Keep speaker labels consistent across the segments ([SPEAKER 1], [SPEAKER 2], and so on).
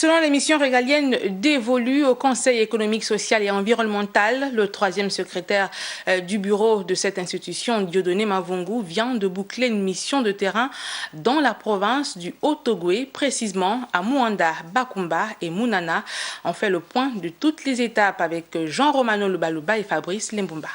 [SPEAKER 1] Selon les missions régaliennes dévolues au Conseil économique, social et environnemental, le troisième secrétaire du bureau de cette institution, Dieudonné Mavungu, vient de boucler une mission de terrain dans la province du Haut-Ogooué, précisément à Muanda, Bakumba et Munana. On fait le point de toutes les étapes avec Jean Romano Lubaluba et Fabrice Lembumba.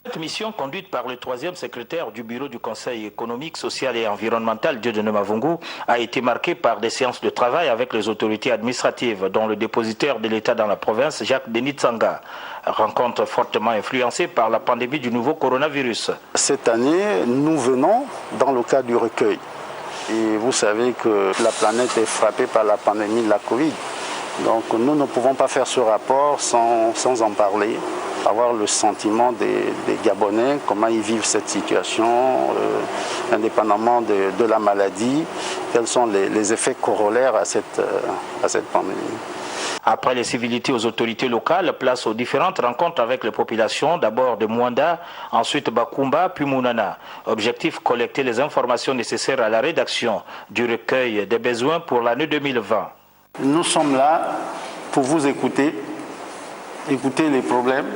[SPEAKER 2] Cette mission, conduite par le troisième secrétaire du bureau du Conseil économique, social et environnemental, Dieudonné Mavungu, a été marquée par des séances de travail avec les autorités administratives, dont le dépositaire de l'État dans la province, Jacques-Denis Tsanga. Rencontre fortement influencée par la pandémie du nouveau coronavirus.
[SPEAKER 3] Cette année, nous venons dans le cadre du recueil. Et vous savez que la planète est frappée par la pandémie de la Covid. Donc nous ne pouvons pas faire ce rapport sans en parler, avoir le sentiment des Gabonais, comment ils vivent cette situation, indépendamment de la maladie, quels sont les effets corollaires à cette pandémie.
[SPEAKER 2] Après les civilités aux autorités locales, place aux différentes rencontres avec les populations, d'abord de Muanda, ensuite Bakumba, puis Munana. Objectif, collecter les informations nécessaires à la rédaction du recueil des besoins pour l'année 2020.
[SPEAKER 3] Nous sommes là pour vous écouter les problèmes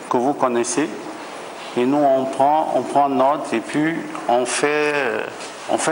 [SPEAKER 3] que vous connaissez, et nous on prend note et puis on fait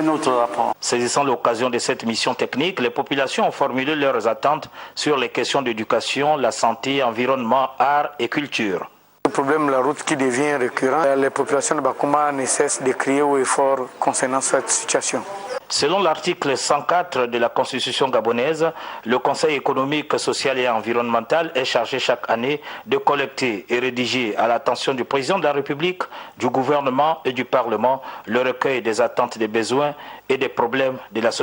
[SPEAKER 3] notre rapport.
[SPEAKER 2] Saisissant l'occasion de cette mission technique, les populations ont formulé leurs attentes sur les questions d'éducation, la santé, environnement, art et culture.
[SPEAKER 4] Le problème de la route qui devient récurrent, les populations de Bakumba ne cessent de crier haut et fort concernant cette situation.
[SPEAKER 2] Selon l'article 104 de la Constitution gabonaise, le Conseil économique, social et environnemental est chargé chaque année de collecter et rédiger à l'attention du président de la République, du gouvernement et du Parlement le recueil des attentes, des besoins et des problèmes de la société.